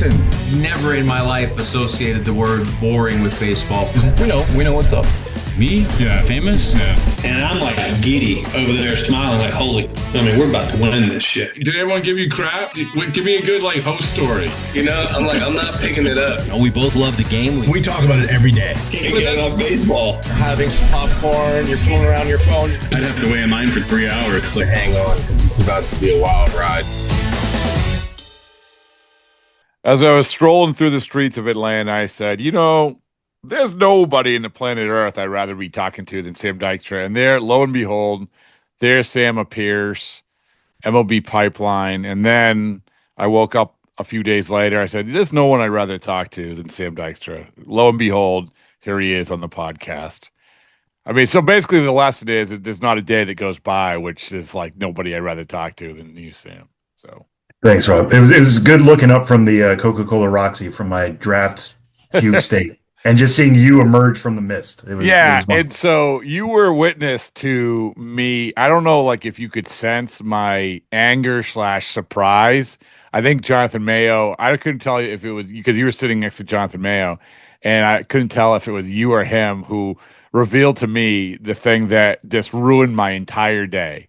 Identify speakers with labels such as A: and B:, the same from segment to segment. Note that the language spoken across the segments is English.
A: listen.
B: Never in my life associated the word boring with baseball.
C: We know what's up.
D: Me? Yeah. Famous? Yeah.
E: And I'm like giddy over there smiling like, we're about to win this shit.
D: Did everyone give you crap? Give me a good host story.
C: I'm not picking it up.
F: We both love the game.
A: We talk about it every day.
C: Getting on baseball.
G: Having some popcorn, you're fooling around your phone.
H: I'd have to wait in line for 3 hours.
G: Hang on, because it's about to be a wild ride.
I: As I was strolling through the streets of Atlanta, I said, there's nobody in the planet Earth I'd rather be talking to than Sam Dykstra. And there, lo and behold, there Sam appears, MLB Pipeline. And then I woke up a few days later. I said, there's no one I'd rather talk to than Sam Dykstra. Lo and behold, here he is on the podcast. I mean, so basically the lesson is that there's not a day that goes by which is like nobody I'd rather talk to than you, Sam. So
J: thanks, Rob. It was good looking up from the Coca-Cola Roxy from my draft fugue state. And just seeing you emerge from the mist. It was
I: and so you were witness to me. I don't know, if you could sense my anger / surprise. I think Jonathan Mayo, I couldn't tell you if it was because you were sitting next to Jonathan Mayo, and I couldn't tell if it was you or him who revealed to me the thing that just ruined my entire day.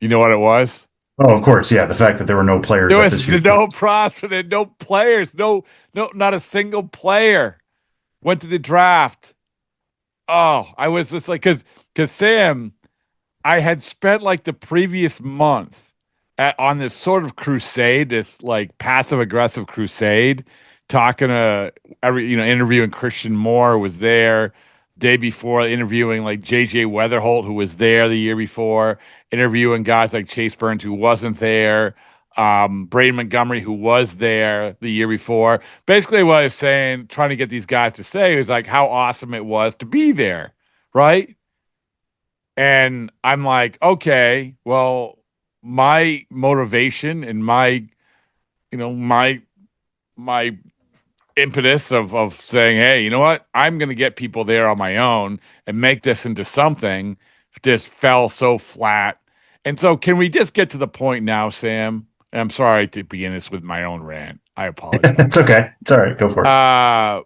I: You know what it was?
J: Oh, of course, yeah. The fact that there were no players.
I: There was no prospect, no players, no, not a single player. Went to the draft. Oh, I was just because Sam, I had spent the previous month on this sort of crusade, this passive aggressive crusade, talking to interviewing Christian Moore, who was there day before, interviewing JJ Weatherholt, who was there the year before, interviewing guys like Chase Burns, who wasn't there. Braden Montgomery, who was there the year before. Basically what I was saying, trying to get these guys to say was how awesome it was to be there, right? And I'm like, okay, well, my motivation and my impetus of saying, hey, you know what? I'm going to get people there on my own and make this into something just fell so flat. And so can we just get to the point now, Sam? I'm sorry to begin this with my own rant. I apologize.
J: It's okay. It's all right. Go for it.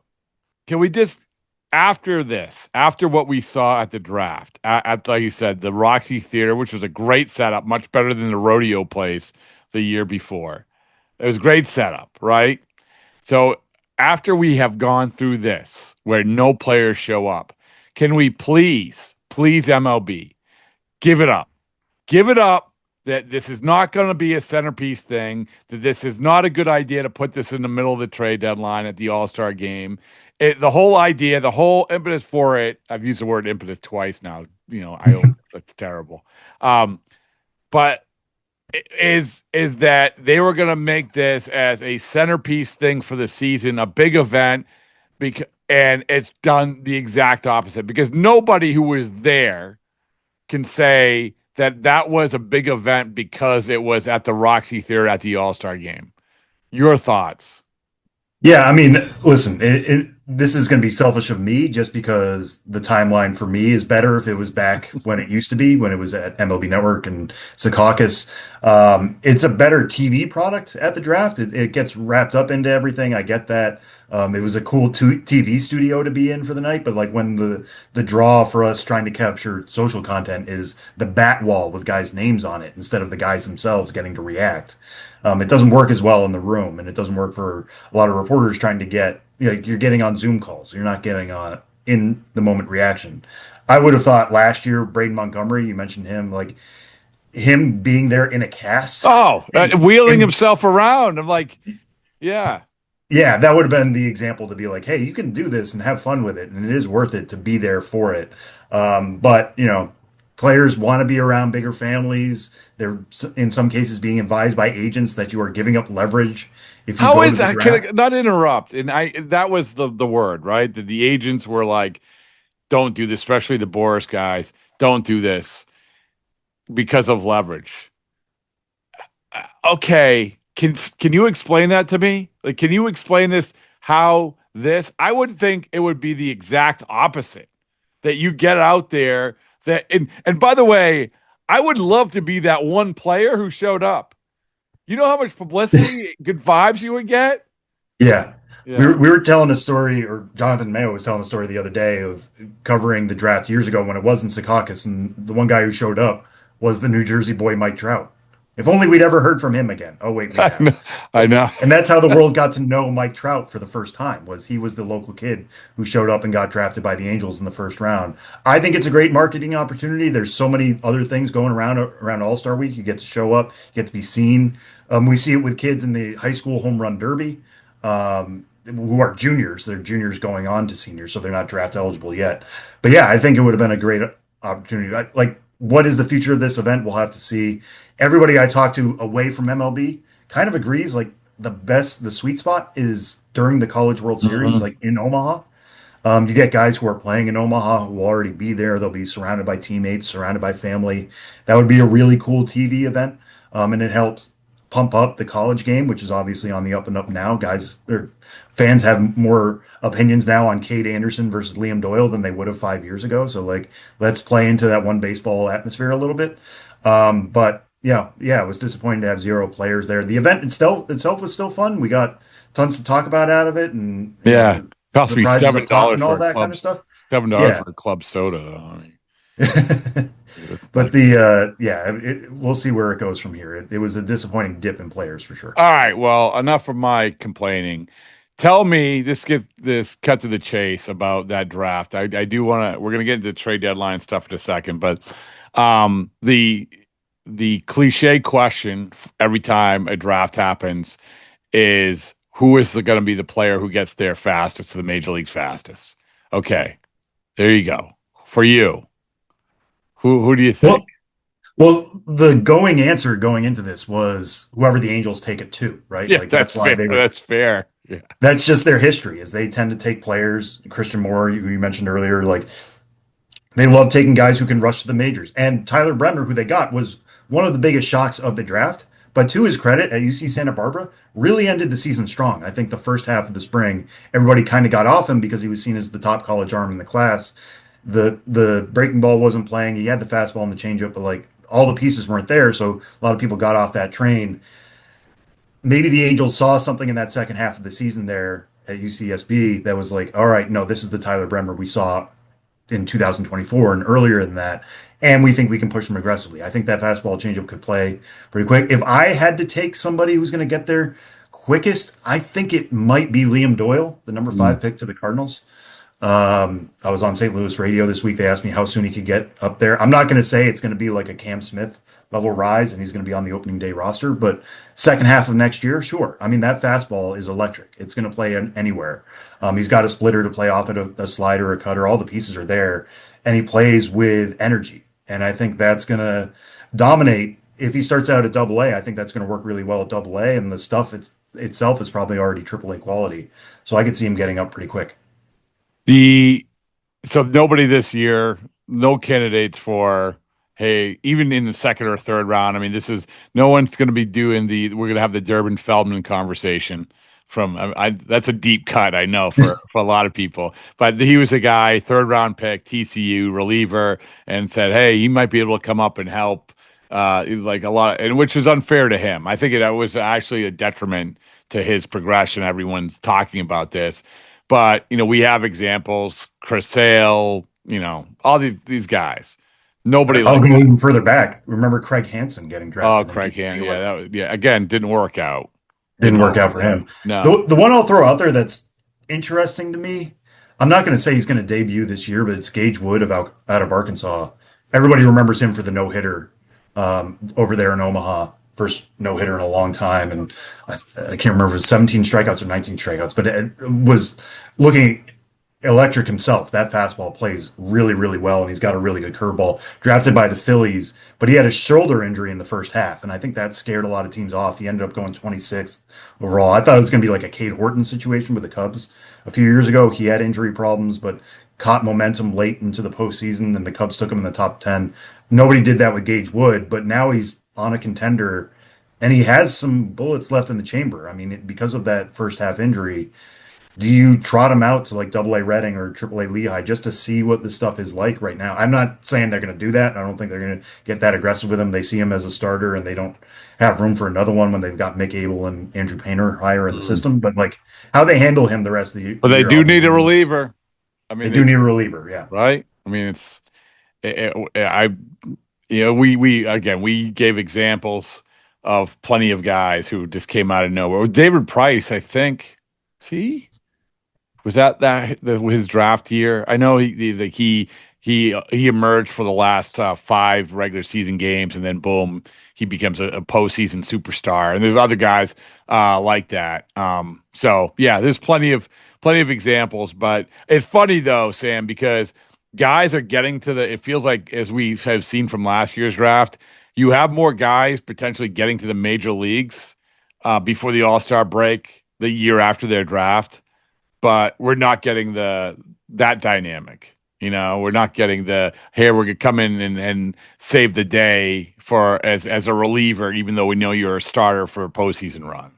I: Can we just, after what we saw at the draft, at like you said, the Roxy Theater, which was a great setup, much better than the rodeo place the year before. It was a great setup, right? So after we have gone through this, where no players show up, can we please MLB, give it up. Give it up. That this is not going to be a centerpiece thing, that this is not a good idea to put this in the middle of the trade deadline at the All-Star game. The whole idea, the whole impetus for it, I've used the word impetus twice now, that's terrible. But is that they were going to make this as a centerpiece thing for the season, a big event, and it's done the exact opposite because nobody who was there can say that was a big event because it was at the Roxy Theater at the All-Star game. Your thoughts?
J: Yeah, I mean, listen, this is going to be selfish of me just because the timeline for me is better if it was back when it used to be, when it was at MLB Network and Secaucus. It's a better TV product at the draft. It gets wrapped up into everything. I get that. It was a cool TV studio to be in for the night, but when the draw for us trying to capture social content is the bat wall with guys' names on it instead of the guys themselves getting to react. It doesn't work as well in the room, and it doesn't work for a lot of reporters trying to get, you're getting on Zoom calls. You're not getting on in the moment reaction. I would have thought last year, Braden Montgomery, you mentioned him, him being there in a cast.
I: Oh, wheeling himself around. I'm like, yeah.
J: Yeah, that would have been the example to be like, hey, you can do this and have fun with it, and it is worth it to be there for it. But, players want to be around bigger families. They're, in some cases, being advised by agents that you are giving up leverage. If you
I: How is that? Can I not interrupt? And that was the word, right? That the agents were like, don't do this, especially the Boris guys. Don't do this because of leverage. Okay. Can you explain that to me? Can you explain this? How this? I would think it would be the exact opposite. That you get out there and by the way, I would love to be that one player who showed up. You know how much publicity, good vibes you would get?
J: Yeah. We
I: Yeah.
J: were, we were telling a story, or Jonathan Mayo was telling a story the other day of covering the draft years ago when it was in Secaucus, and the one guy who showed up was the New Jersey boy, Mike Trout. If only we'd ever heard from him again. Oh, wait, we
I: I
J: have.
I: know. I know.
J: And that's how the world got to know Mike Trout for the first time, was he was the local kid who showed up and got drafted by the Angels in the first round. I think it's a great marketing opportunity. There's so many other things going around All-Star Week. You get to show up, you get to be seen. We see it with kids in the high school home run derby, who are juniors. They're juniors going on to seniors, so they're not draft eligible yet. But yeah, I think it would have been a great opportunity. Like, what is the future of this event? We'll have to see. Everybody I talk to away from MLB kind of agrees, like the sweet spot is during the College World Series,
I: Mhm.
J: like in Omaha. You get guys who are playing in Omaha who will already be there. They'll be surrounded by teammates, surrounded by family. That would be a really cool TV event. And it helps pump up the college game, which is obviously on the up and up now. Guys, or fans have more opinions now on Cade Anderson versus Liam Doyle than they would have 5 years ago. So, like, let's play into that one baseball atmosphere a little bit. But yeah, it was disappointing to have zero players there. The event itself was still fun. We got tons to talk about out of it, and
I: Yeah. Cost
J: the
I: me
J: prizes
I: seven
J: up top
I: dollars
J: and
I: for
J: all
I: a
J: that kind
I: club
J: of stuff.
I: $7
J: Yeah.
I: for a club soda, though. I mean, it's
J: But
I: like,
J: we'll see where it goes from here. It was a disappointing dip in players for sure.
I: all right. Well, enough of my complaining. Tell me this cut to the chase about that draft. I do want to. We're gonna get into trade deadline stuff in a second, but um, the the cliche question every time a draft happens is who is going to be the player who gets there fastest to the major leagues fastest? Okay, there you go. For you, who do you think?
J: Well, the going answer going into this was whoever the Angels take it to, right?
I: Yeah,
J: Like
I: that's
J: that's why
I: fair.
J: they were.
I: That's fair. Yeah.
J: That's just their history, is they tend to take players. Christian Moore, who you mentioned earlier, like they love taking guys who can rush to the majors. And Tyler Bremner, who they got, was one of the biggest shocks of the draft. But to his credit, at UC Santa Barbara, really ended the season strong. I think the first half of the spring, everybody kind of got off him because he was seen as the top college arm in the class. The breaking ball wasn't playing. He had the fastball and the changeup, but like all the pieces weren't there. So a lot of people got off that train. Maybe the Angels saw something in that second half of the season there at UCSB that was like, all right, no, this is the Tyler Bremner we saw in 2024 and earlier than that. And we think we can push them aggressively. I think that fastball changeup could play pretty quick. If I had to take somebody who's going to get there quickest, I think it might be Liam Doyle, the number
I: Mm.
J: 5 pick to the Cardinals. I was on St. Louis radio this week. They asked me how soon he could get up there. I'm not going to say it's going to be like a Cam Smith level rise and he's going to be on the opening day roster, but second half of next year, sure. I mean, that fastball is electric. It's going to play anywhere. He's got a splitter to play off it, a slider, a cutter. All the pieces are there, and he plays with energy. And I think that's going to dominate. If he starts out at Double A, I think that's going to work really well at Double A, and the stuff itself is probably already Triple A quality. So I could see him getting up pretty quick.
I: The So nobody this year, no candidates for, hey, even in the second or third round. I mean, this is no one's going to be doing we're going to have the Durbin Feldman conversation from, that's a deep cut, I know, for a lot of people. But he was a guy, third round pick, TCU reliever, and said, hey, he might be able to come up and help. It was like a lot, and which is unfair to him. I think it was actually a detriment to his progression. Everyone's talking about this. But we have examples, Chris Sale, all these guys. Nobody
J: I'll
I: like
J: go
I: that.
J: even further back. Remember Craig Hansen getting
I: Oh,
J: drafted in
I: Craig Hand.
J: PPG?
I: Yeah, again, didn't work out.
J: Didn't work out for him.
I: No.
J: The one I'll throw out there that's interesting to me, I'm not going to say he's going to debut this year, but it's Gage Wood out of Arkansas. Everybody remembers him for the no hitter over there in Omaha. First no hitter in a long time, and I can't remember if it was 17 strikeouts or 19 strikeouts, but it was looking electric himself. That fastball plays really, really well, and he's got a really good curveball. Drafted by the Phillies, but he had a shoulder injury in the first half, and I think that scared a lot of teams off. He ended up going 26th overall. I thought it was going to be like a Cade Horton situation with the Cubs a few years ago. He had injury problems, but caught momentum late into the postseason, and the Cubs took him in the top 10. Nobody did that with Gage Wood, but now he's on a contender, and he has some bullets left in the chamber. I mean, because of that first half injury, Do you trot him out to like Double A Reading or Triple A Lehigh just to see what the stuff is like right now? I'm not saying they're going to do that. I don't think they're going to get that aggressive with him. They see him as a starter and they don't have room for another one when they've got Mick Abel and Andrew Painter higher in the system. But like how they handle him the rest of the
I: But they
J: year,
I: do need a reliever. I
J: they
I: mean,
J: do need a reliever. Yeah.
I: right? I mean, I, we gave examples of plenty of guys who just came out of nowhere. David Price, I think, see, was his draft year? I know he emerged for the last 5 regular season games, and then boom, he becomes a postseason superstar. And there's other guys like that. So yeah, there's plenty of examples. But it's funny though, Sam, because guys are getting to the. It feels like, as we have seen from last year's draft, you have more guys potentially getting to the major leagues before the All-Star break the year after their draft, but we're not getting that dynamic. We're not getting hey, we're gonna come in and save the day for as a reliever, even though we know you're a starter for a postseason run.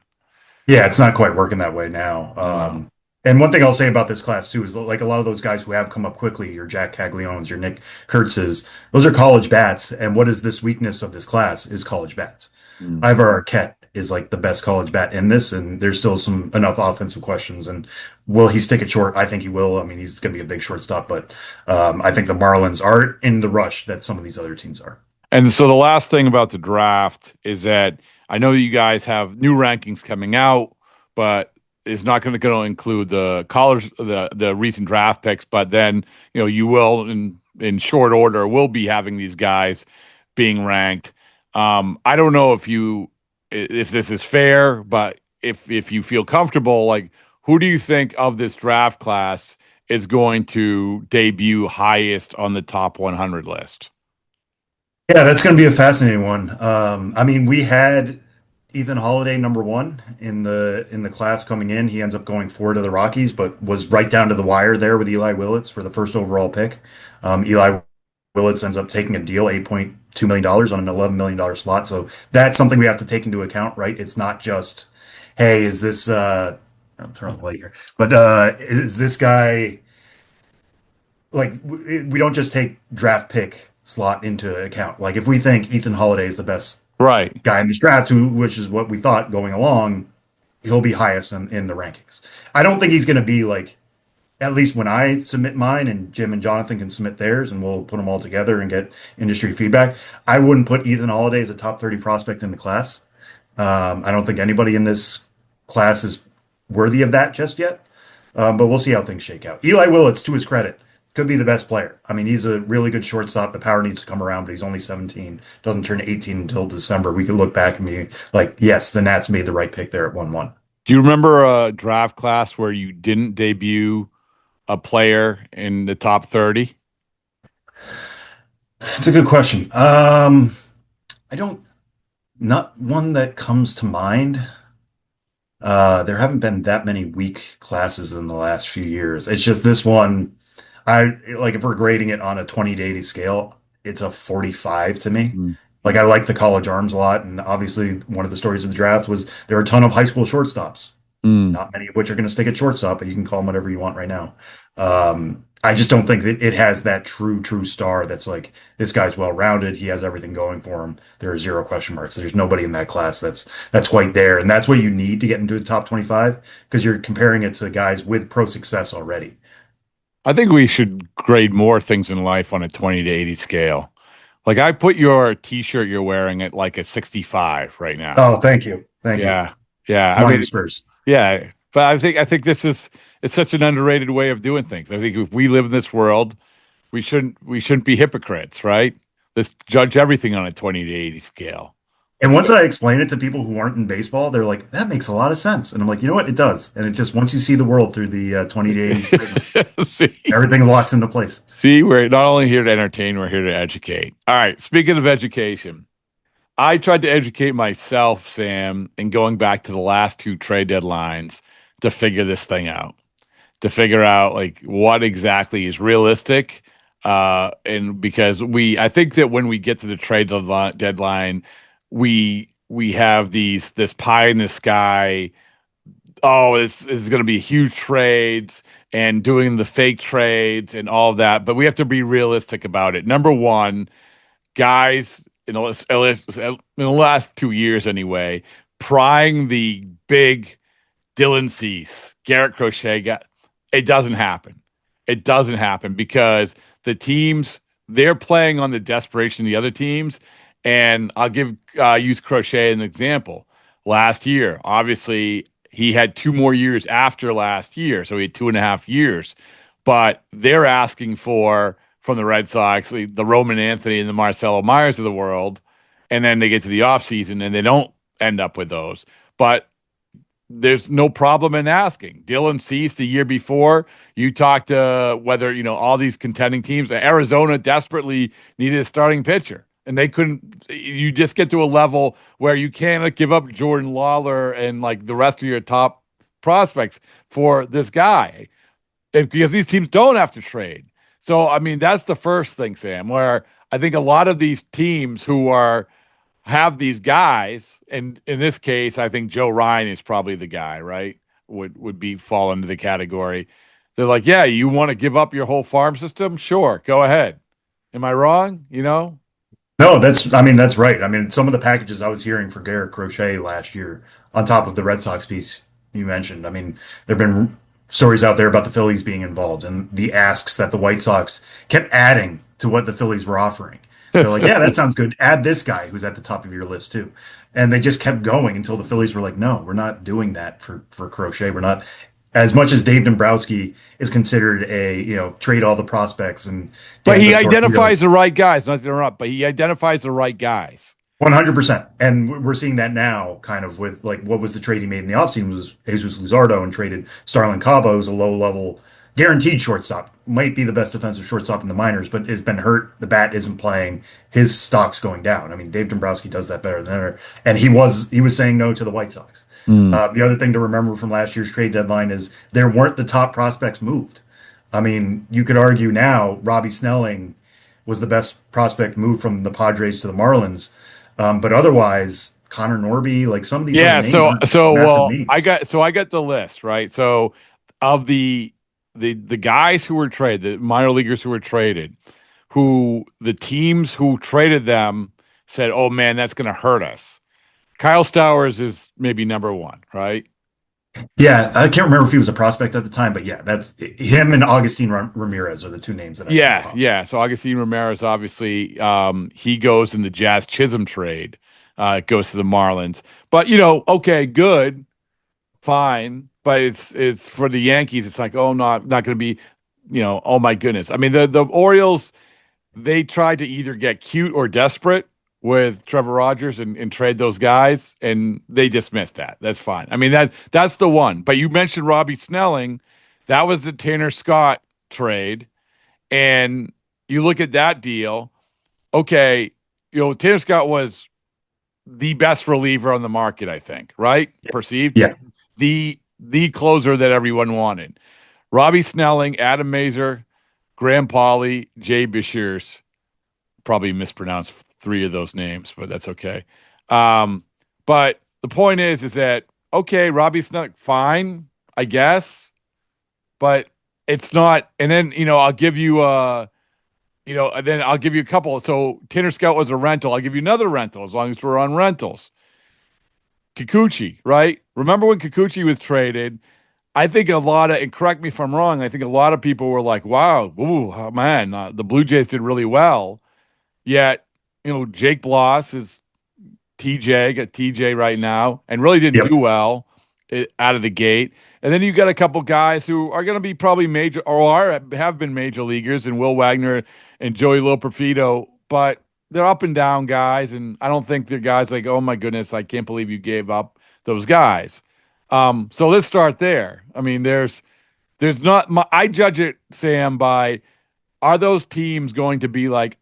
J: Yeah, it's not quite working that way now.
I: No.
J: And one thing I'll say about this class too is like a lot of those guys who have come up quickly, your Jack Cagliones, your Nick Kurtzes, those are college bats. And what is this weakness of this class is college bats.
I: Mm.
J: Ivar Arquette is like the best college bat in this, and there's still enough offensive questions. And will he stick it short? I think he will. I mean, he's going to be a big shortstop, but I think the Marlins aren't in the rush that some of these other teams are.
I: And so the last thing about the draft is that I know you guys have new rankings coming out, but it's not going to include the college, the recent draft picks. But then you will in short order will be having these guys being ranked. I don't know if this is fair, but if you feel comfortable, like, who do you think of this draft class is going to debut highest on the top 100 list?
J: Yeah, that's going to be a fascinating one. I mean, we had Ethan Holiday number 1 in the class coming in. He ends up going 4 to the Rockies, but was right down to the wire there with Eli Willits for the first overall pick. Eli Willits ends up taking a deal, $8.2 million on an $11 million slot. So that's something we have to take into account, right? It's not just, hey, is this I'll turn on the light here, but is this guy like we don't just take draft pick slot into account. Like if we think Ethan Holiday is the best
I: Right.
J: guy in this draft, which is what we thought going along, he'll be highest in the rankings. I don't think he's going to be like, at least when I submit mine and Jim and Jonathan can submit theirs and we'll put them all together and get industry feedback. I wouldn't put Ethan Holiday as a top 30 prospect in the class. I don't think anybody in this class is worthy of that just yet. But we'll see how things shake out. Eli Willits, to his credit, could be the best player. I mean, he's a really good shortstop. The power needs to come around, but he's only 17. Doesn't turn 18 until December. We could look back and be like, yes, the Nats made the right pick there at 1-1.
I: Do you remember a draft class where you didn't debut a player in the top 30?
J: It's a good question. Not one that comes to mind. There haven't been that many weak classes in the last few years. It's just this one. If we're grading it on a 20 to 80 scale, it's a 45 to me.
I: Mm.
J: Like I like the college arms a lot, and obviously one of the stories of the draft was there are a ton of high school shortstops, not many of which are going to stick at shortstop, but you can call them whatever you want right now. I just don't think that it has that true star that's like, this guy's well-rounded. He has everything going for him. There are 0 question marks. There's nobody in that class that's quite there. And that's what you need to get into the top 25 because you're comparing it to guys with pro success already.
I: I think we should grade more things in life on a 20 to 80 scale. Like I put your t-shirt you're wearing at like a 65 right now.
J: Oh, thank you. Thank you.
I: Yeah.
J: I mean, Spurs.
I: Yeah. But I think it's such an underrated way of doing things. I think if we live in this world, we shouldn't be hypocrites, right? Let's judge everything on a 20 to 80 scale.
J: And once I explain it to people who aren't in baseball, they're like, that makes a lot of sense. And I'm like, you know what? It does. And it just, once you see the world through the 20 to 80 prism, everything locks into place.
I: See, we're not only here to entertain, we're here to educate. All right. Speaking of education, I tried to educate myself, Sam, in going back to the last 2 trade deadlines to figure this thing out, to figure out like what exactly is realistic. And because I think that when we get to the trade deadline, we have this pie in the sky oh, this is going to be huge trades and doing the fake trades and all of that. But we have to be realistic about it. Number one, guys in the last 2 years anyway, prying the big Dylan Cease, Garrett Crochet guy, it doesn't happen. It doesn't happen because the teams, they're playing on the desperation of the other teams. And I'll use Crochet as an example. Last year, obviously, he had 2 more years after last year, so he had 2.5 years. But they're asking for from the Red Sox the Roman Anthony and the Marcelo Myers of the world, and then they get to the offseason and they don't end up with those. But there's no problem in asking. Dylan Cease the year before, you talked to whether, all these contending teams, Arizona desperately needed a starting pitcher. And they couldn't. You just get to a level where you can't give up Jordan Lawler and like the rest of your top prospects for this guy, because these teams don't have to trade. So I mean, that's the first thing, Sam. Where I think a lot of these teams who have these guys, and in this case, I think Joe Ryan is probably the guy, right? Would be fall into the category. They're like, yeah, you want to give up your whole farm system? Sure, go ahead. Am I wrong?
J: No, that's right. I mean, some of the packages I was hearing for Garrett Crochet last year, on top of the Red Sox piece you mentioned. I mean, there've been stories out there about the Phillies being involved and the asks that the White Sox kept adding to what the Phillies were offering. They're like, yeah, that sounds good. Add this guy who's at the top of your list too. And they just kept going until the Phillies were like, no, we're not doing that for Crochet. We're not, as much as Dave Dombrowski is considered trade all the prospects and
I: but he identifies the right guys. Not to interrupt, but he identifies the right guys.
J: 100%. And we're seeing that now kind of with like what was the trade he made in the offseason was Jesus Luzardo and traded Starlin Cabo, who's a low level guaranteed shortstop. Might be the best defensive shortstop in the minors, but has been hurt. The bat isn't playing. His stock's going down. I mean, Dave Dombrowski does that better than ever. And he was saying no to the White Sox. The other thing to remember from last year's trade deadline is there weren't the top prospects moved. I mean, you could argue now Robbie Snelling was the best prospect moved from the Padres to the Marlins, but otherwise Connor Norby, like some of these names names.
I: I got the list right. So of the guys who were traded, the minor leaguers who were traded, who the teams who traded them said, "Oh man, that's going to hurt us." Kyle Stowers is maybe number one, right?
J: Yeah, I can't remember if he was a prospect at the time, but yeah, that's him and Augustine Ramirez are the two names that I
I: yeah. So Augustine Ramirez, obviously, he goes in the Jazz Chisholm trade, goes to the Marlins. But okay, good, fine, but it's for the Yankees. It's like, oh, not going to be, oh my goodness. I mean, the Orioles, they tried to either get cute or desperate with Trevor Rogers and trade those guys, and they dismissed that. That's fine. I mean, that's the one. But you mentioned Robbie Snelling. That was the Tanner Scott trade. And you look at that deal, okay, Tanner Scott was the best reliever on the market, I think, right? Perceived?
J: Yeah.
I: The closer that everyone wanted. Robbie Snelling, Adam Mazur, Graham Pauley, Jay Beshears. Probably mispronounced 3 of those names, but that's okay. But the point is that, okay, Robbie Snelling, fine, I guess, but it's not. And then, I'll give you, and then I'll give you a couple. So Tanner Scott was a rental. I'll give you another rental as long as we're on rentals. Kikuchi, right? Remember when Kikuchi was traded? I think and correct me if I'm wrong, I think a lot of people were like, wow, ooh, man, the Blue Jays did really well. Yet, Jake Bloss is got TJ right now, and really didn't do well out of the gate. And then you got a couple guys who are going to be probably major or have been major leaguers, and Will Wagner and Joey Loperfido, but they're up and down guys, and I don't think they're guys like, oh my goodness, I can't believe you gave up those guys. So let's start there. I mean, there's not. I judge it, Sam, by are those teams going to be like,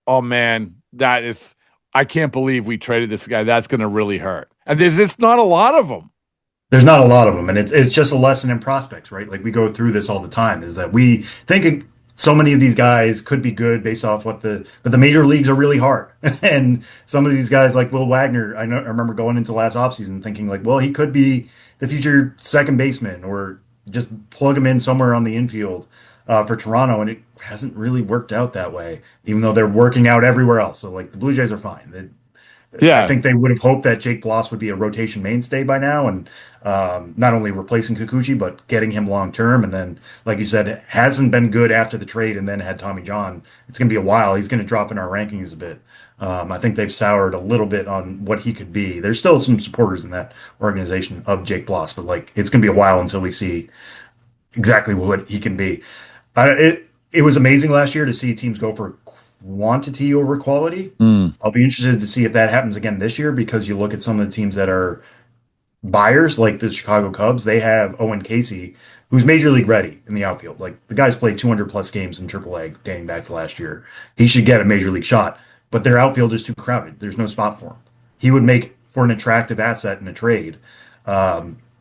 I: oh man, I can't believe we traded this guy. That's going to really hurt. And there's just not a lot of them.
J: There's not a lot of them, and it's just a lesson in prospects, right? Like we go through this all the time. Is that we think so many of these guys could be good based off but the major leagues are really hard. And some of these guys like Will Wagner, I remember going into last offseason thinking like, well, he could be the future second baseman or just plug him in somewhere on the infield for Toronto. And it hasn't really worked out that way, even though they're working out everywhere else. So like the Blue Jays are fine. I
I: Yeah.
J: think they would have hoped that Jake Bloss would be a rotation mainstay by now, and not only replacing Kikuchi, but getting him long term. And then, like you said, hasn't been good after the trade, and then had Tommy John. It's going to be a while. He's going to drop in our rankings a bit. I think they've soured a little bit on what he could be. There's still some supporters in that organization of Jake Bloss, but like it's going to be a while until we see exactly what he can be. It was amazing last year to see teams go for quantity over quality. I'll be interested to see if that happens again this year because you look at some of the teams that are buyers, like the Chicago Cubs. They have Owen Caissie, who's major league ready in the outfield. Like the guy's played 200 plus games in AAA dating back to last year. He should get a major league shot, but their outfield is too crowded. There's no spot for him. He would make for an attractive asset in a trade.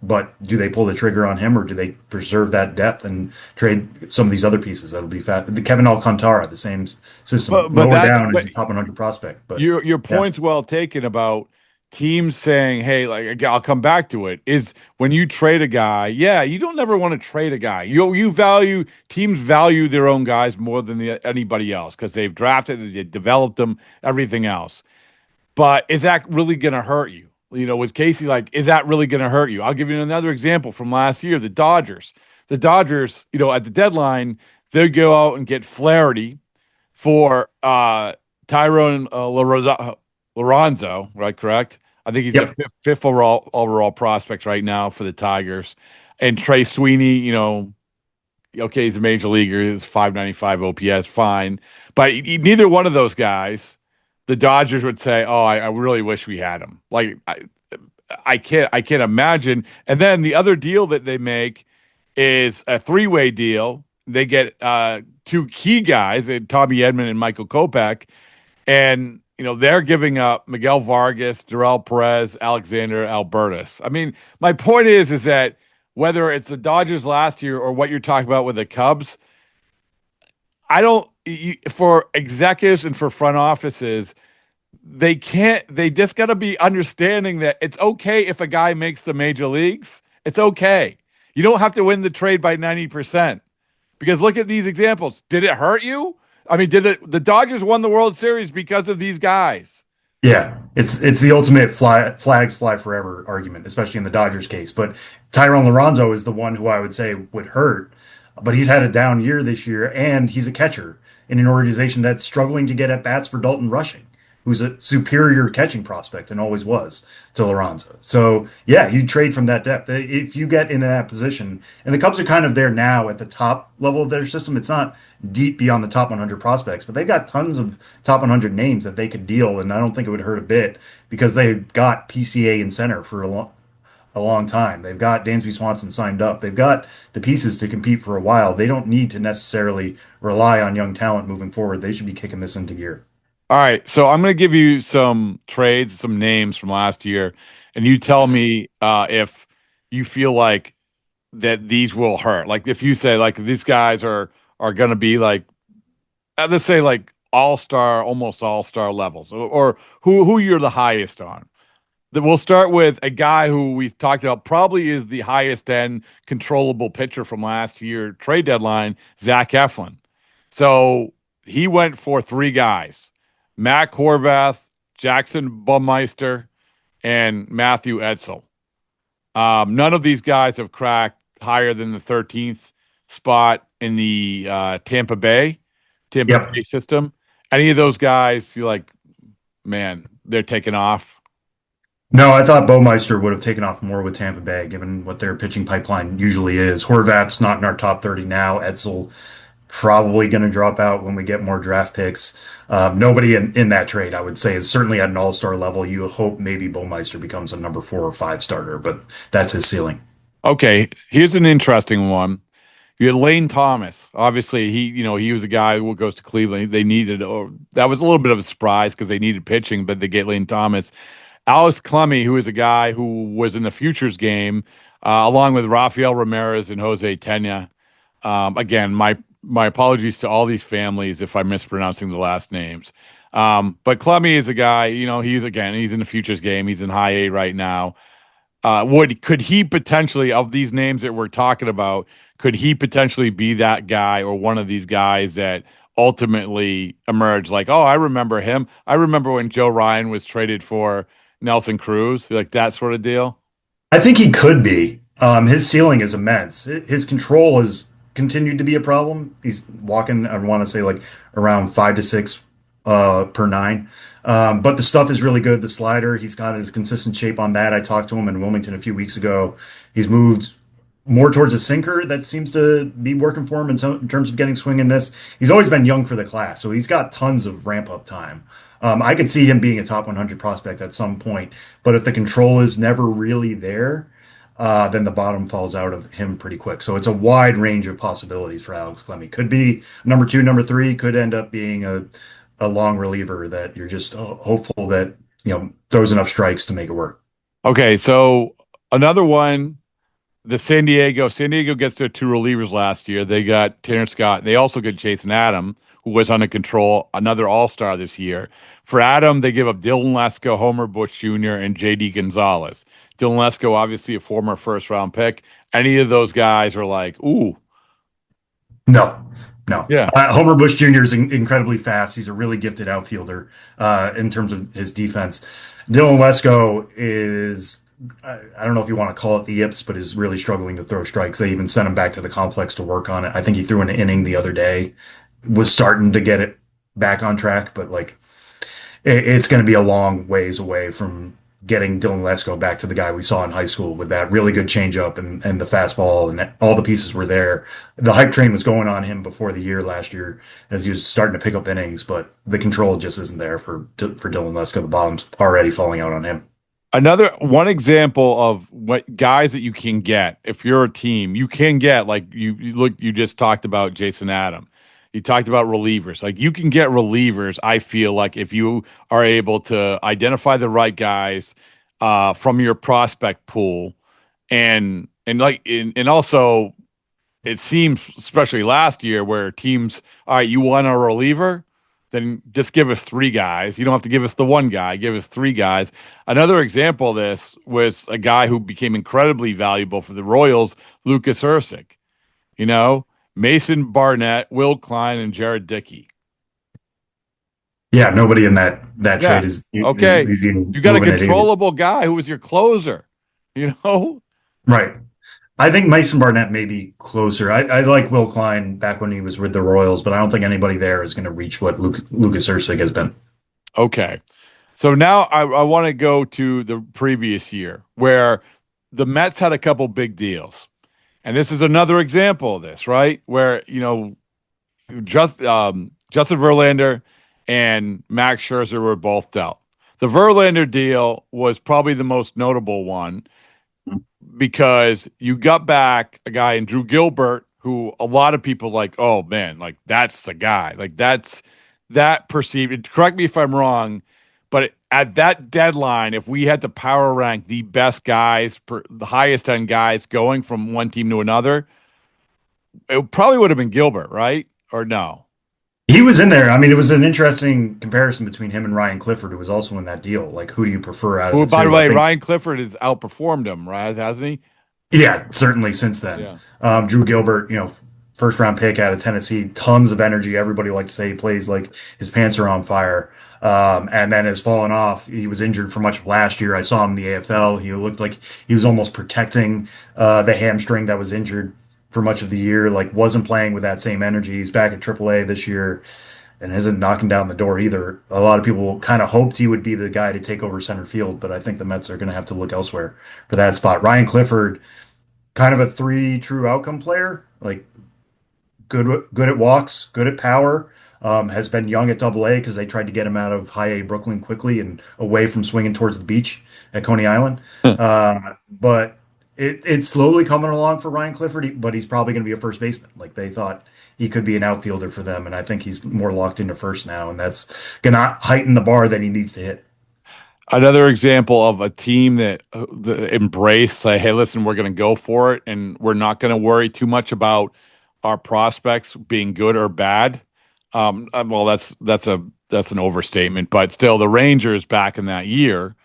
J: But do they pull the trigger on him or do they preserve that depth and trade some of these other pieces? That'll be fat. The Kevin Alcantara, the same system,
I: But
J: lower down as a top 100 prospect. But
I: your point's well taken about teams saying, "Hey, like I'll come back to it." Is when you trade a guy, yeah, you don't ever want to trade a guy. You value teams value their own guys more than anybody else because they've drafted, they developed them, everything else. But is that really going to hurt you? You know, with Caissie, like, is that really going to hurt you? I'll give you another example from last year. The Dodgers. The Dodgers, you know, at the deadline, they go out and get Flaherty for Tyrone Lorenzo, right? Correct. I think he's the fifth overall prospect right now for the Tigers. And Trey Sweeney, you know, okay, he's a major leaguer. He's 595 OPS, fine. But neither one of those guys, the Dodgers would say, "Oh, I really wish we had him." Like I can't imagine. And then the other deal that they make is a three-way deal. They get two key guys, Tommy Edman and Michael Kopech, and you know they're giving up Miguel Vargas, Darrell Perez, Alexander Albertus. I mean, my point is that whether it's the Dodgers last year or what you're talking about with the Cubs, I don't. For executives and for front offices, they just got to be understanding that it's okay if a guy makes the major leagues. It's okay. You don't have to win the trade by 90%. Because look at these examples. Did it hurt you? I mean, the Dodgers won the World Series because of these guys?
J: yeah, it's the ultimate flags fly forever argument, especially in the Dodgers case. But Tyrone Lorenzo is the one who I would say would hurt, but he's had a down year this year, and he's a catcher in an organization that's struggling to get at bats for Dalton Rushing, who's a superior catching prospect and always was to Lorenzo. So yeah, you trade from that depth if you get in that position. And the Cubs are kind of there now at the top level of their system. It's not deep beyond the top 100 prospects, but they've got tons of top 100 names that they could deal, and I don't think it would hurt a bit because they've got PCA in center for a long time. They've got Dansby Swanson signed up. They've got the pieces to compete for a while. They don't need to necessarily rely on young talent moving forward. They should be kicking this into gear.
I: All right, so I'm going to give you some trades, some names from last year, and you tell me if you feel like that these will hurt. Like if you say like these guys are going to be like, let's say like all-star, almost all-star levels, or who you're the highest on. We'll start with a guy who we've talked about probably is the highest end controllable pitcher from last year trade deadline, Zach Eflin. So he went for three guys: Matt Horvath, Jackson Bumeister, and Matthew Edsel. None of these guys have cracked higher than the 13th spot in the Tampa Bay system. Any of those guys, you're like, man, they're taking off.
J: No, I thought Baumeister would have taken off more with Tampa Bay, given what their pitching pipeline usually is. Horvath's not in our top 30 now. Edsel probably going to drop out when we get more draft picks. Nobody in that trade, I would say, is certainly at an all-star level. You hope maybe Baumeister becomes a number 4 or 5 starter, but that's his ceiling.
I: Okay, here's an interesting one. You had Lane Thomas. Obviously, he was a guy who goes to Cleveland. They needed, or that was a little bit of a surprise because they needed pitching, but they get Lane Thomas. Alex Clemmy, who is a guy who was in the futures game, along with Rafael Ramirez and Jose Tena. Again, my apologies to all these families if I'm mispronouncing the last names. But Clemmy is a guy, he's in the futures game. He's in high A right now. Could he potentially, of these names that we're talking about, could he potentially be that guy or one of these guys that ultimately emerge like, oh, I remember him. I remember when Joe Ryan was traded for Nelson Cruz, like that sort of deal.
J: I think he could be. His ceiling is immense. His control has continued to be a problem. He's walking, I want to say, like around 5 to 6 per nine. But the stuff is really good. The slider, he's got his consistent shape on that. I talked to him in Wilmington a few weeks ago. He's moved more towards a sinker that seems to be working for him in terms of getting swing in this. He's always been young for the class, so he's got tons of ramp up time. I could see him being a top 100 prospect at some point, but if the control is never really there, then the bottom falls out of him pretty quick. So it's a wide range of possibilities for Alex Clemmy. Could be number two, number three, could end up being a long reliever that you're just hopeful that, throws enough strikes to make it work.
I: Okay, so another one, San Diego gets their two relievers last year. They got Tanner Scott. They also got Jason Adam, who was under control, another all-star this year. For Adam, they give up Dylan Lesko, Homer Bush Jr., and J.D. Gonzalez. Dylan Lesko, obviously a former first-round pick. Any of those guys are like, ooh.
J: No.
I: Yeah.
J: Homer Bush Jr. is incredibly fast. He's a really gifted outfielder in terms of his defense. Dylan Lesko is, I don't know if you want to call it the yips, but is really struggling to throw strikes. They even sent him back to the complex to work on it. I think he threw an inning the other day, was starting to get it back on track, but it's going to be a long ways away from getting Dylan Lesko back to the guy we saw in high school with that really good changeup and the fastball, and all the pieces were there. The hype train was going on him before the year last year as he was starting to pick up innings, but the control just isn't there for Dylan Lesko. The bottom's already falling out on him.
I: Another one example of what guys that you can get if you're a team, you can get you just talked about Jason Adam. You talked about relievers. Like you can get relievers, I feel like if you are able to identify the right guys from your prospect pool and also it seems, especially last year, where teams, all right, you want a reliever, then just give us three guys. You don't have to give us the one guy. Give us three guys. Another example of this was a guy who became incredibly valuable for the Royals, Lucas Erceg. Mason Barnett, Will Klein, and Jared Dickey.
J: Yeah, nobody in that trade is
I: okay.
J: Is
I: you got a controllable guy who was your closer.
J: Right. I think Mason Barnett may be closer. I like Will Klein back when he was with the Royals, but I don't think anybody there is going to reach what Lucas Erceg has been.
I: Okay. So now I want to go to the previous year where the Mets had a couple big deals. And this is another example of this, right? Where, Justin Verlander and Max Scherzer were both dealt. The Verlander deal was probably the most notable one because you got back a guy in Drew Gilbert who a lot of people like, oh, man, like that's the guy. Like that perceived. Correct me if I'm wrong, but at that deadline, if we had to power rank the best guys, the highest end guys going from one team to another, it probably would have been Gilbert, right? Or no?
J: He was in there. I mean, it was an interesting comparison between him and Ryan Clifford, who was also in that deal. Like, who do you prefer out of the two?
I: By the way, Ryan Clifford has outperformed him, right? Hasn't he?
J: Yeah, certainly since then. Yeah. Drew Gilbert, first round pick out of Tennessee, tons of energy. Everybody likes to say he plays like his pants are on fire. And then has fallen off. He was injured for much of last year. I saw him in the AFL. He looked like he was almost protecting the hamstring that was injured for much of the year. Like wasn't playing with that same energy. He's back at AAA this year and isn't knocking down the door either. A lot of people kind of hoped he would be the guy to take over center field, but I think the Mets are going to have to look elsewhere for that spot. Ryan Clifford, kind of a three true outcome player, like good at walks, good at power. Has been young at AA because they tried to get him out of high A Brooklyn quickly and away from swinging towards the beach at Coney Island. But it's slowly coming along for Ryan Clifford, but he's probably going to be a first baseman. Like they thought he could be an outfielder for them, and I think he's more locked into first now, and that's going to heighten the bar that he needs to hit.
I: Another example of a team that embraced, say, hey, listen, we're going to go for it, and we're not going to worry too much about our prospects being good or bad. Well, that's an overstatement, but still, the Rangers back in that year,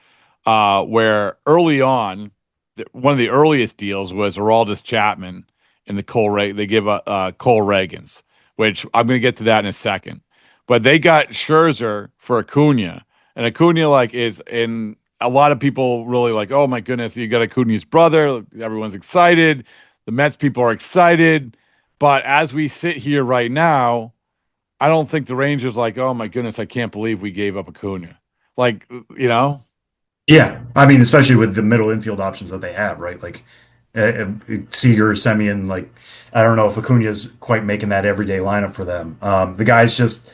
I: where early on, one of the earliest deals was Aroldis Chapman and they give Cole Reagans, which I'm going to get to that in a second. But they got Scherzer for Acuna, and Acuna like is in a lot of people really like, oh my goodness, you got Acuna's brother. Everyone's excited. The Mets people are excited. But as we sit here right now, I don't think the Rangers like, oh my goodness, I can't believe we gave up Acuna. Like, you know,
J: Yeah, I mean, especially with the middle infield options that they have, right? Like Seager, Semien, like I don't know if Acuna's quite making that everyday lineup for them. The guy's just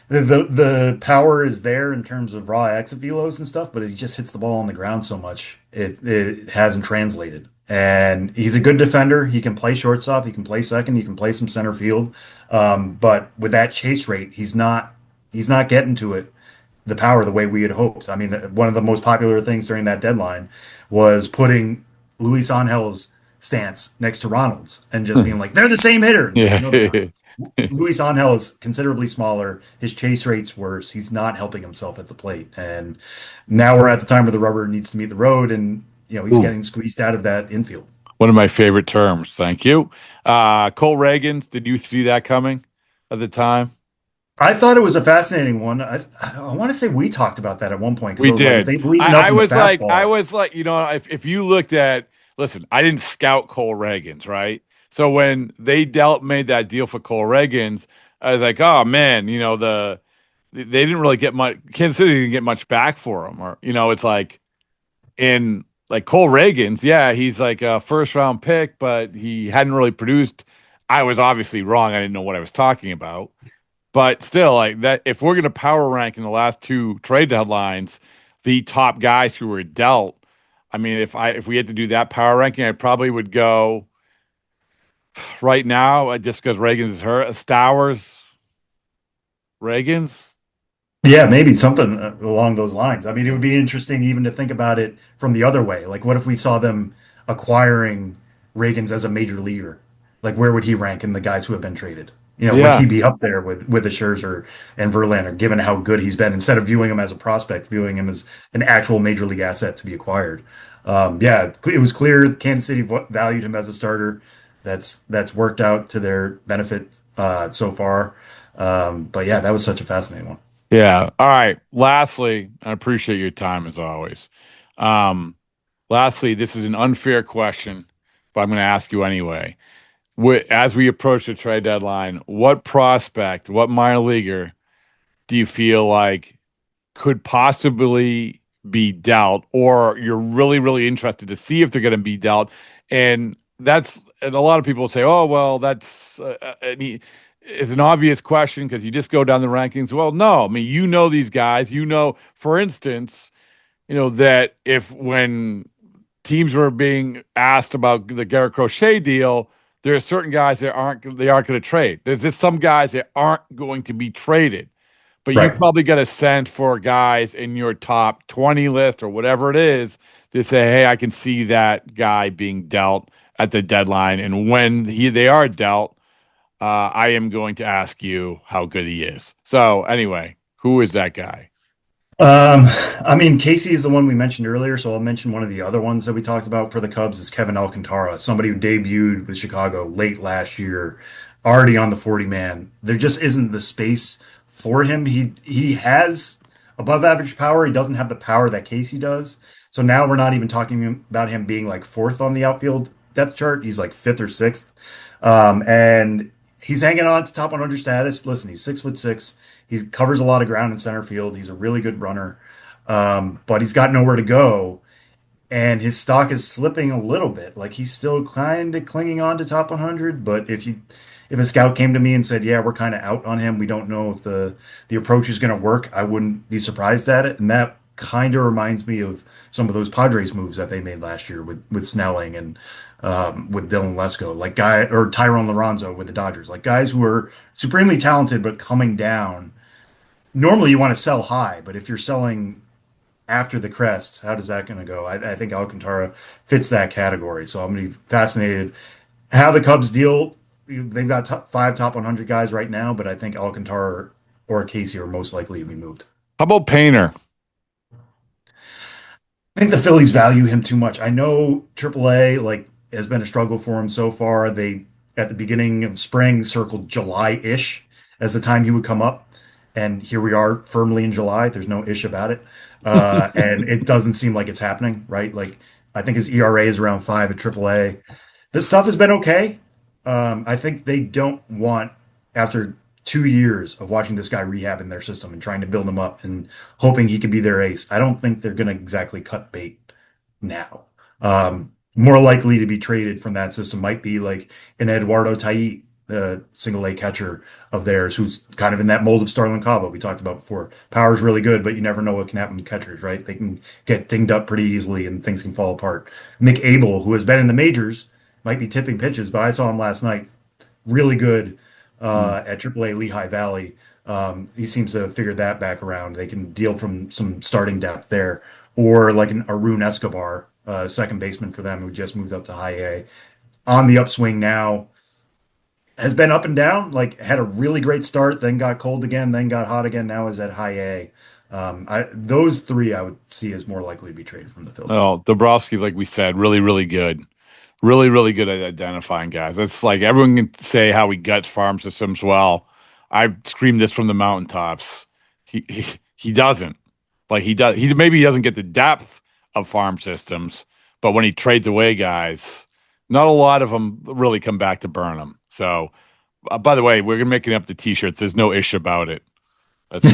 J: the power is there in terms of raw exit velos and stuff, but he just hits the ball on the ground so much it hasn't translated. And he's a good defender. He can play shortstop. He can play second. He can play some center field. But with that chase rate, he's not getting to it the power the way we had hoped. I mean, one of the most popular things during that deadline was putting Luis Angel's stance next to Ronald's and just being like, they're the same hitter.
I: yeah,
J: No, they're not. Luis Angel is considerably smaller. His chase rate's worse. He's not helping himself at the plate. And now we're at the time where the rubber needs to meet the road, and he's getting squeezed out of that infield.
I: one of my favorite terms. Thank you, Cole Reagans. Did you see that coming at the time?
J: I thought it was a fascinating one. I want to say we talked about that at one point
I: We
J: because I was like,
I: did.
J: they believe enough in the
I: I
J: fastball.
I: was like, if you looked at, listen, I didn't scout Cole Reagans, right? So when they made that deal for Cole Reagans, I was like, oh man, they didn't really get much. Kansas City didn't get much back for him, or it's like in like Cole Reagans, yeah, he's like a first round pick, but he hadn't really produced. I was obviously wrong. I didn't know what I was talking about. But still, like that, if we're going to power rank in the last two trade deadlines, the top guys who were dealt, I mean, if we had to do that power ranking, I probably would go right now, just because Reagans is hurt. Stowers, Reagans.
J: Yeah, maybe something along those lines. I mean, it would be interesting even to think about it from the other way. Like, what if we saw them acquiring Reagans as a major leaguer? Like, where would he rank in the guys who have been traded? Would
I: Yeah,
J: he be up there with a Scherzer and Verlander, given how good he's been, instead of viewing him as a prospect, viewing him as an actual major league asset to be acquired? Yeah, it was clear Kansas City valued him as a starter. That's worked out to their benefit so far. But yeah, that was such a fascinating one.
I: yeah. All right. Lastly, I appreciate your time as always. Um, lastly, this is an unfair question, but I'm going to ask you anyway. As we approach the trade deadline, what prospect, what minor leaguer do you feel like could possibly be dealt, or you're really, really interested to see if they're going to be dealt? And a lot of people say, oh, well, that's it's an obvious question because you just go down the rankings. Well, no, I mean, these guys, for instance, that if when teams were being asked about the Garrett Crochet deal, there are certain guys that aren't going to trade. There's just some guys that aren't going to be traded. But you
J: Right.
I: probably got a sense for guys in your top 20 list or whatever it is to say, hey, I can see that guy being dealt at the deadline. And when they are dealt, I am going to ask you how good he is. So anyway, who is that guy?
J: Um, I mean, Caissie is the one we mentioned earlier, so I'll mention one of the other ones that we talked about for the Cubs is Kevin Alcantara, somebody who debuted with Chicago late last year, already on the 40 man. There just isn't the space for him. He has above average power. He doesn't have the power that Caissie does. So now we're not even talking about him being like fourth on the outfield depth chart. He's like fifth or sixth. And he's hanging on to top 100 status. Listen, he's 6'6". He covers a lot of ground in center field. He's a really good runner, but he's got nowhere to go, and his stock is slipping a little bit. Like he's still kind of clinging on to top 100, but if a scout came to me and said, "Yeah, we're kind of out on him. We don't know if the approach is going to work," I wouldn't be surprised at it. And that kind of reminds me of some of those Padres moves that they made last year with Snelling and with Dylan Lesko, like or Tyrone Lorenzo with the Dodgers, like guys who are supremely talented but coming down. Normally, you want to sell high, but if you're selling after the crest, how does that going to go? I think Alcantara fits that category. So I'm going to be fascinated how the Cubs deal, they've got 5 top 100 guys right now, but I think Alcantara or Caissie are most likely to be moved.
I: How about Painter?
J: I think the Phillies value him too much. I know AAA has been a struggle for him so far. They at the beginning of spring circled July-ish as the time he would come up, and here we are firmly in July. There's no ish about it, and it doesn't seem like it's happening. Right? Like I think his ERA is around 5 at AAA. This stuff has been okay. I think they don't want after 2 years of watching this guy rehab in their system and trying to build him up and hoping he could be their ace. I don't think they're going to exactly cut bait now. More likely to be traded from that system might be like an Eduardo Tait, the single A catcher of theirs, who's kind of in that mold of Starlin Cabo we talked about before. Power's really good, but you never know what can happen with catchers, right? They can get dinged up pretty easily and things can fall apart. Mick Abel, who has been in the majors, might be tipping pitches, but I saw him last night. Really good at AAA Lehigh Valley. He seems to have figured that back around. They can deal from some starting depth there, or like an Arun Escobar, second baseman for them, who just moved up to High A, on the upswing now. Has been up and down. Like had a really great start, then got cold again, then got hot again. Now is at High A. Those three I would see as more likely to be traded from the Phillies.
I: Oh, Dabrowski, like we said, really, really good. Really, really good at identifying guys. It's like everyone can say how he guts farm systems. Well, I screamed this from the mountaintops. He doesn't. Like he does. He doesn't get the depth of farm systems, but when he trades away guys, not a lot of them really come back to burn him. So, by the way, we're gonna make it up the t-shirts. There's no ish about it. That's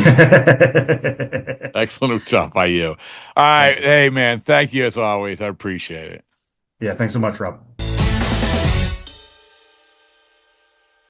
I: excellent job by you. All right, hey man, thank you as always. I appreciate it.
J: Yeah, thanks so much, Rob.